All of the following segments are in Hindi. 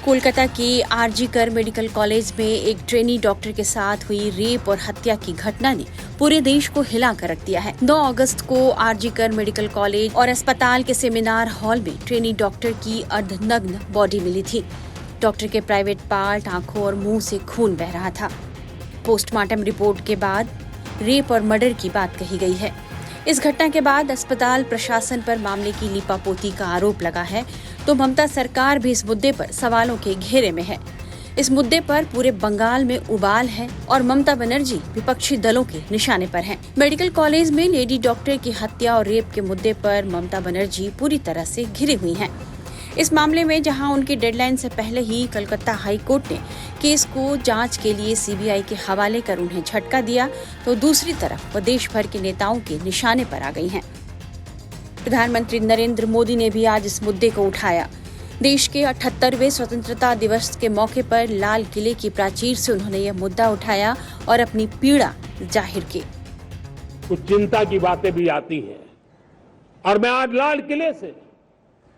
कोलकाता के आरजी कर मेडिकल कॉलेज में एक ट्रेनी डॉक्टर के साथ हुई रेप और हत्या की घटना ने पूरे देश को हिला कर रख दिया है। 9 अगस्त को आरजी कर मेडिकल कॉलेज और अस्पताल के सेमिनार हॉल में ट्रेनी डॉक्टर की अर्धनग्न बॉडी मिली थी। डॉक्टर के प्राइवेट पार्ट, आंखों और मुंह से खून बह रहा था। पोस्टमार्टम रिपोर्ट के बाद रेप और मर्डर की बात कही गई है। इस घटना के बाद अस्पताल प्रशासन पर मामले की लीपापोती का आरोप लगा है, तो ममता सरकार भी इस मुद्दे पर सवालों के घेरे में है। इस मुद्दे पर पूरे बंगाल में उबाल है और ममता बनर्जी विपक्षी दलों के निशाने पर हैं। मेडिकल कॉलेज में लेडी डॉक्टर की हत्या और रेप के मुद्दे पर ममता बनर्जी पूरी तरह से घिरी हुई हैं। इस मामले में जहां उनकी डेडलाइन से पहले ही कलकत्ता हाई कोर्ट ने केस को जांच के लिए सीबीआई के हवाले कर उन्हें झटका दिया, तो दूसरी तरफ वो देश भर के नेताओं के निशाने पर आ गई हैं। प्रधानमंत्री नरेंद्र मोदी ने भी आज इस मुद्दे को उठाया। देश के 78वें स्वतंत्रता दिवस के मौके पर लाल किले की प्राचीर से उन्होंने यह मुद्दा उठाया और अपनी पीड़ा जाहिर की। कुछ चिंता की बातें भी आती हैं और मैं आज लाल किले से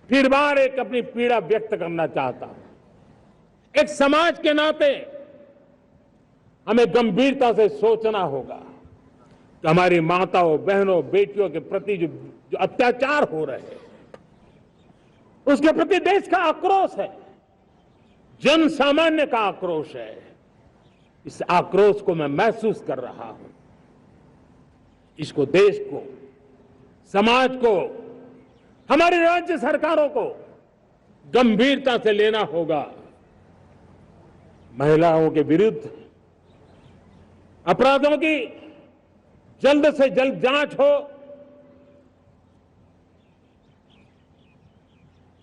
फिर बार एक अपनी पीड़ा व्यक्त करना चाहता हूं। एक समाज के नाते हमें गंभीरता से सोचना होगा कि हमारी माताओं, बहनों, बेटियों के प्रति जो अत्याचार हो रहे हैं, उसके प्रति देश का आक्रोश है, जन सामान्य का आक्रोश है। इस आक्रोश को मैं महसूस कर रहा हूं। इसको देश को, समाज को, हमारी राज्य सरकारों को गंभीरता से लेना होगा। महिलाओं के विरुद्ध अपराधों की जल्द से जल्द जांच हो,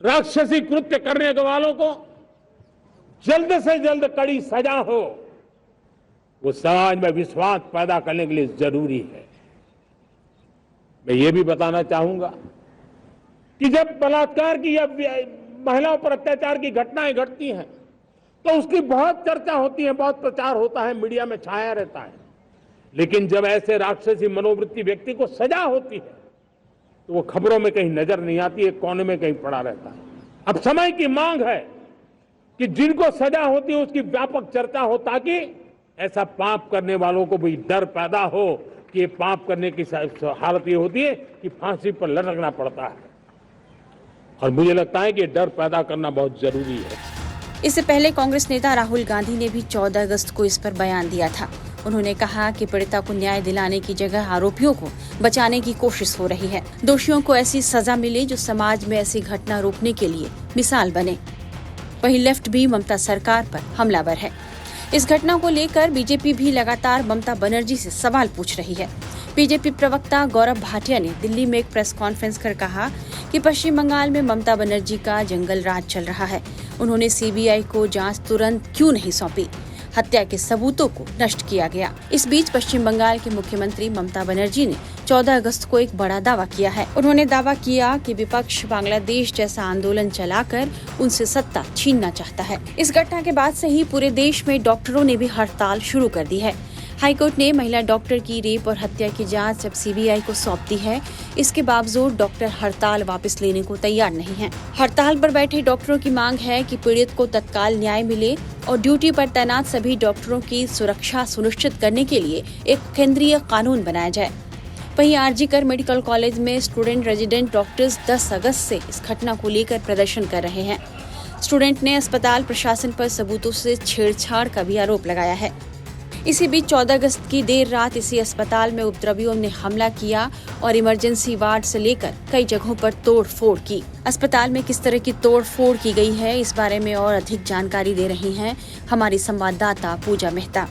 राक्षसी कृत्य करने वालों को जल्द से जल्द कड़ी सजा हो, वो समाज में विश्वास पैदा करने के लिए जरूरी है। मैं ये भी बताना चाहूंगा कि जब बलात्कार की या महिलाओं पर अत्याचार की घटनाएं घटती हैं तो उसकी बहुत चर्चा होती है, बहुत प्रचार होता है, मीडिया में छाया रहता है। लेकिन जब ऐसे राक्षसी मनोवृत्ति व्यक्ति को सजा होती है तो वो खबरों में कहीं नजर नहीं आती, एक कोने में कहीं पड़ा रहता है। अब समय की मांग है कि जिनको सजा होती है उसकी व्यापक चर्चा हो, ताकि ऐसा पाप करने वालों को भी डर पैदा हो कि ये पाप करने की हालत ये होती है कि फांसी पर लटकना पड़ता है। और मुझे लगता है कि डर पैदा करना बहुत जरूरी है। इससे पहले कांग्रेस नेता राहुल गांधी ने भी 14 अगस्त को इस पर बयान दिया था। उन्होंने कहा कि पीड़िता को न्याय दिलाने की जगह आरोपियों को बचाने की कोशिश हो रही है। दोषियों को ऐसी सजा मिले जो समाज में ऐसी घटना रोकने के लिए मिसाल बने। वहीं लेफ्ट भी ममता सरकार पर हमलावर है। इस घटना को लेकर बीजेपी भी लगातार ममता बनर्जी से सवाल पूछ रही है। बीजेपी प्रवक्ता गौरव भाटिया ने दिल्ली में एक प्रेस कॉन्फ्रेंस कर कहा कि पश्चिम बंगाल में ममता बनर्जी का जंगल राज चल रहा है। उन्होंने सीबीआई को जांच तुरंत क्यों नहीं सौंपी? हत्या के सबूतों को नष्ट किया गया। इस बीच पश्चिम बंगाल की मुख्यमंत्री ममता बनर्जी ने 14 अगस्त को एक बड़ा दावा किया है। उन्होंने दावा किया कि विपक्ष बांग्लादेश जैसा आंदोलन चलाकर उनसे सत्ता छीनना चाहता है। इस घटना के बाद से ही पूरे देश में डॉक्टरों ने भी हड़ताल शुरू कर दी है। हाईकोर्ट ने महिला डॉक्टर की रेप और हत्या की जांच अब सीबीआई को सौंप दी है। इसके बावजूद डॉक्टर हड़ताल वापस लेने को तैयार नहीं हैं। हड़ताल पर बैठे डॉक्टरों की मांग है कि पीड़ित को तत्काल न्याय मिले और ड्यूटी पर तैनात सभी डॉक्टरों की सुरक्षा सुनिश्चित करने के लिए एक केंद्रीय कानून बनाया जाए। वहीं आरजी कर मेडिकल कॉलेज में स्टूडेंट रेजिडेंट डॉक्टर्स 10 अगस्त से इस घटना को लेकर प्रदर्शन कर रहे हैं। स्टूडेंट ने अस्पताल प्रशासन पर सबूतों से छेड़छाड़ का भी आरोप लगाया है। इसी बीच 14 अगस्त की देर रात इसी अस्पताल में उपद्रवियों ने हमला किया और इमरजेंसी वार्ड से लेकर कई जगहों पर तोड़फोड़ की। अस्पताल में किस तरह की तोड़फोड़ की गई है, इस बारे में और अधिक जानकारी दे रही हैं हमारी संवाददाता पूजा मेहता।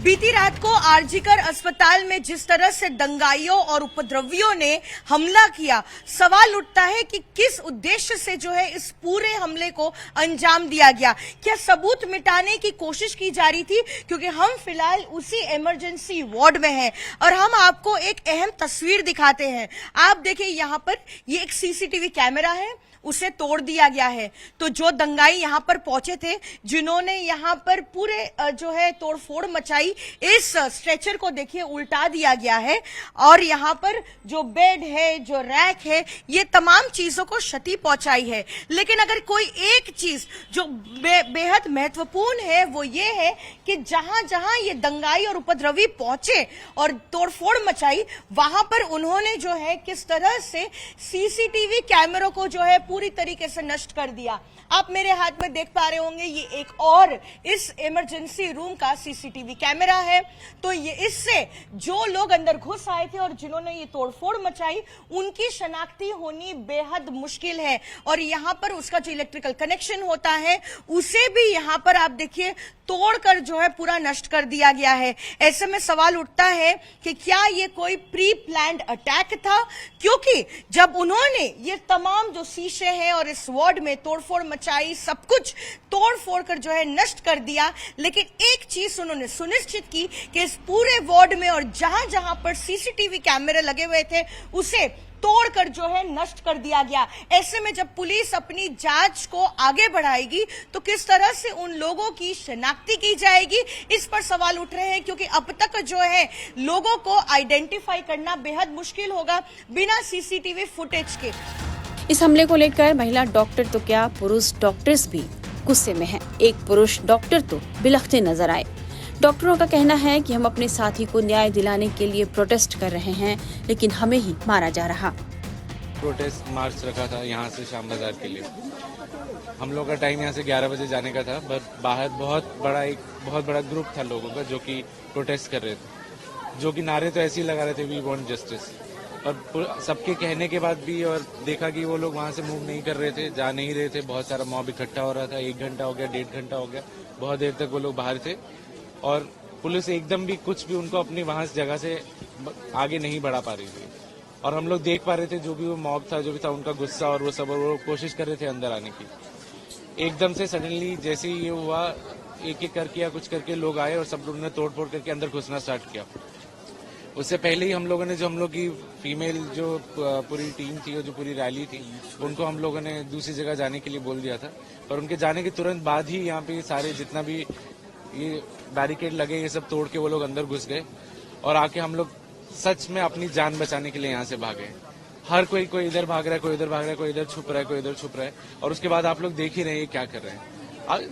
बीती रात को आरजीकर अस्पताल में जिस तरह से दंगाइयों और उपद्रवियों ने हमला किया, सवाल उठता है कि किस उद्देश्य से जो है इस पूरे हमले को अंजाम दिया गया। क्या सबूत मिटाने की कोशिश की जा रही थी? क्योंकि हम फिलहाल उसी इमरजेंसी वार्ड में हैं और हम आपको एक अहम तस्वीर दिखाते हैं। आप देखिए, यहाँ पर ये एक सीसीटीवी कैमरा है उसे तोड़ दिया गया है। तो जो दंगाई यहाँ पर पहुंचे थे, जिन्होंने यहाँ पर पूरे जो है तोड़फोड़ मचाई, इस स्ट्रेचर को देखिए उल्टा दिया गया है और यहाँ पर जो बेड है, जो रैक है, ये तमाम चीजों को क्षति पहुंचाई है। लेकिन अगर कोई एक चीज जो बेहद महत्वपूर्ण है वो ये है कि जहां जहां ये दंगाई और उपद्रवी पहुंचे और तोड़फोड़ मचाई, वहां पर उन्होंने जो है किस तरह से सीसीटीवी कैमरों को जो है पूरी तरीके से नष्ट कर दिया। आप मेरे हाथ में देख पा रहे होंगे, ये एक और इस इमरजेंसी रूम का सीसीटीवी कैमरा है। तो ये इससे जो लोग अंदर घुस आए थे और जिन्होंने ये तोड़फोड़ मचाई, उनकी शनाख्ती होनी बेहद मुश्किल है। और यहाँ पर उसका जो इलेक्ट्रिकल कनेक्शन होता है उसे भी यहाँ पर आप देखिए तोड़कर जो है पूरा नष्ट कर दिया गया है। ऐसे में सवाल उठता है कि क्या ये कोई प्री प्लान्ड अटैक था, क्योंकि जब उन्होंने ये तमाम जो शीशे हैं और इस वार्ड में तोड़फोड़ मचाई, सब कुछ तोड़ फोड़ कर जो है नष्ट कर दिया, लेकिन एक चीज उन्होंने सुनिश्चित की कि इस पूरे वार्ड में और जहां जहां पर सीसीटीवी कैमरे लगे हुए थे उसे तोड़कर जो है नष्ट कर दिया गया। ऐसे में जब पुलिस अपनी जांच को आगे बढ़ाएगी तो किस तरह से उन लोगों की शनाख्ती की जाएगी, इस पर सवाल उठ रहे हैं, क्योंकि अब तक जो है लोगों को आइडेंटिफाई करना बेहद मुश्किल होगा बिना सीसीटीवी फुटेज के। इस हमले को लेकर महिला डॉक्टर तो क्या, पुरुष डॉक्टर्स भी गुस्से में हैं। एक पुरुष डॉक्टर तो बिलखते नजर आए। डॉक्टरों का कहना है कि हम अपने साथी को न्याय दिलाने के लिए प्रोटेस्ट कर रहे हैं, लेकिन हमें ही मारा जा रहा। प्रोटेस्ट मार्च रखा था यहाँ से शाम बाजार के लिए। हम लोग का टाइम यहाँ से 11 बजे जाने का था, बट बाहर बहुत बड़ा ग्रुप था लोगों का जो कि प्रोटेस्ट कर रहे थे, जो कि नारे तो ऐसे ही लगा रहे थे, वी वांट जस्टिस। और सबके कहने के बाद भी और देखा कि वो लोग वहाँ से मूव नहीं कर रहे थे, जा नहीं रहे थे। बहुत सारा मॉब इकट्ठा हो रहा था, 1 घंटा हो गया, 1.5 घंटा हो गया, बहुत देर तक वो लोग बाहर थे और पुलिस एकदम भी कुछ भी उनको अपनी वहां जगह से आगे नहीं बढ़ा पा रही थी। और हम लोग देख पा रहे थे जो भी वो मॉब था, जो भी था, उनका गुस्सा और वो सब, और वो कोशिश कर रहे थे अंदर आने की। एकदम से सडनली जैसे ही ये हुआ, एक एक करके या कुछ करके लोग आए और सब लोगों ने तोड़ फोड़ करके अंदर घुसना स्टार्ट किया। उससे पहले ही हम लोगों ने, जो हम लोग की फीमेल जो पूरी टीम थी, जो पूरी रैली थी, उनको हम लोगों ने दूसरी जगह जाने के लिए बोल दिया था। पर उनके जाने के तुरंत बाद ही यहाँ पे सारे जितना भी ये बैरिकेड लगे, ये सब तोड़ के वो लोग अंदर घुस गए और आके हम लोग सच में अपनी जान बचाने के लिए यहाँ से भागे। हर कोई इधर भाग रहा है, कोई इधर भाग रहा है, कोई इधर छुप रहा है, कोई इधर छुप रहा है। और उसके बाद आप लोग देख ही रहे हैं क्या कर रहे हैं।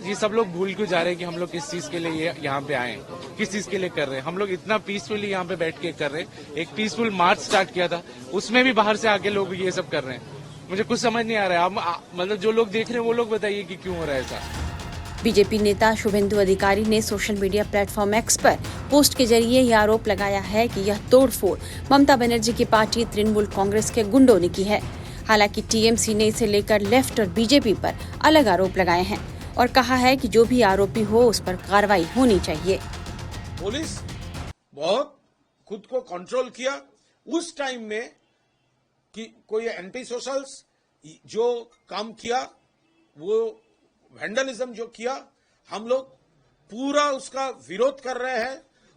ये सब लोग भूल क्यों जा रहे हैं कि हम लोग किस चीज के लिए यहाँ पे आए, किस चीज के लिए कर रहे हैं। हम लोग इतना पीसफुली यहाँ पे बैठ के कर रहे हैं। एक पीसफुल मार्च स्टार्ट किया था, उसमें भी बाहर से आके लोग ये सब कर रहे हैं। मुझे कुछ समझ नहीं आ रहा है। मतलब जो लोग देख रहे हैं वो लोग बताइए कि क्यों हो रहा है ऐसा। बीजेपी नेता शुभेंदु अधिकारी ने सोशल मीडिया प्लेटफॉर्म एक्स पर पोस्ट के जरिए यह आरोप लगाया है कि यह तोड़फोड़ ममता बनर्जी की पार्टी तृणमूल कांग्रेस के गुंडों ने की है। हालांकि टीएमसी ने इसे लेकर लेफ्ट और बीजेपी पर अलग आरोप लगाए हैं और कहा है कि जो भी आरोपी हो उस पर कार्रवाई होनी चाहिए। पुलिस बहुत खुद को कंट्रोल किया उस टाइम में कि कोई एंटी सोशल्स जो काम किया, वो वैंडलिज्म जो किया, हम लोग पूरा उसका विरोध कर रहे हैं।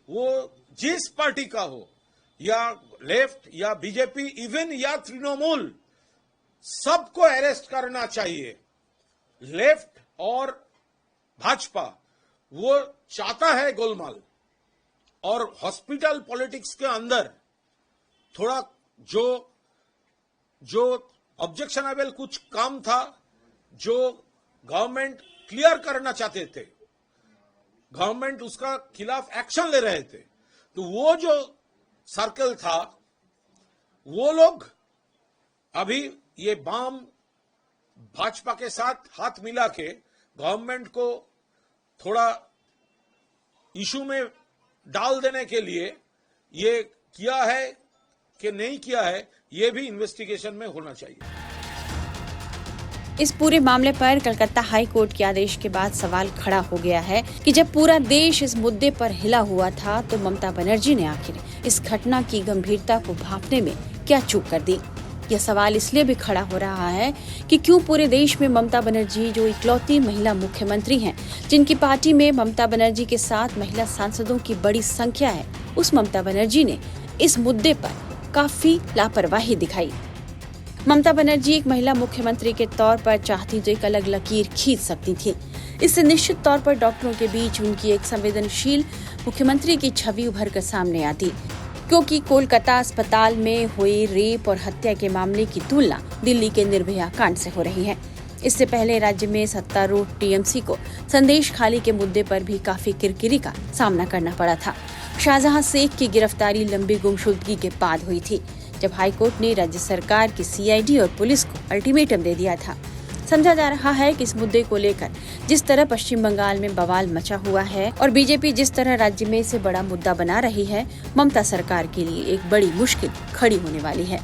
वो जिस पार्टी का हो, या लेफ्ट या बीजेपी, इवन या तृणमूल, सबको अरेस्ट करना चाहिए। लेफ्ट और भाजपा वो चाहता है गोलमाल, और हॉस्पिटल पॉलिटिक्स के अंदर थोड़ा जो ऑब्जेक्शनेबल कुछ काम था, जो गवर्नमेंट क्लियर करना चाहते थे, गवर्नमेंट उसका खिलाफ एक्शन ले रहे थे, तो वो जो सर्कल था, वो लोग अभी ये वाम भाजपा के साथ हाथ मिला के गवर्नमेंट को थोड़ा इशू में डाल देने के लिए ये किया है कि नहीं किया है, ये भी इन्वेस्टिगेशन में होना चाहिए। इस पूरे मामले पर कलकत्ता हाई कोर्ट के आदेश के बाद सवाल खड़ा हो गया है कि जब पूरा देश इस मुद्दे पर हिला हुआ था तो ममता बनर्जी ने आखिर इस घटना की गंभीरता को भांपने में क्या चूक कर दी। यह सवाल इसलिए भी खड़ा हो रहा है कि क्यों पूरे देश में ममता बनर्जी, जो इकलौती महिला मुख्यमंत्री हैं, जिनकी पार्टी में ममता बनर्जी के साथ महिला सांसदों की बड़ी संख्या है, उस ममता बनर्जी ने इस मुद्दे पर काफी लापरवाही दिखाई। ममता बनर्जी एक महिला मुख्यमंत्री के तौर पर चाहती तो एक अलग लकीर खींच सकती थी। इससे निश्चित तौर पर डॉक्टरों के बीच उनकी एक संवेदनशील मुख्यमंत्री की छवि उभर कर सामने आती, क्योंकि कोलकाता अस्पताल में हुई रेप और हत्या के मामले की तुलना दिल्ली के निर्भया कांड से हो रही है। इससे पहले राज्य में सत्तारूढ़ टीएमसी को संदेश खाली के मुद्दे पर भी काफी किरकिरी का सामना करना पड़ा था। शाहजहां शेख की गिरफ्तारी लंबी गुमशुदगी के बाद हुई थी, जब हाईकोर्ट ने राज्य सरकार की सीआईडी और पुलिस को अल्टीमेटम दे दिया था। समझा जा रहा है कि इस मुद्दे को लेकर जिस तरह पश्चिम बंगाल में बवाल मचा हुआ है और बीजेपी जिस तरह राज्य में इसे बड़ा मुद्दा बना रही है, ममता सरकार के लिए एक बड़ी मुश्किल खड़ी होने वाली है।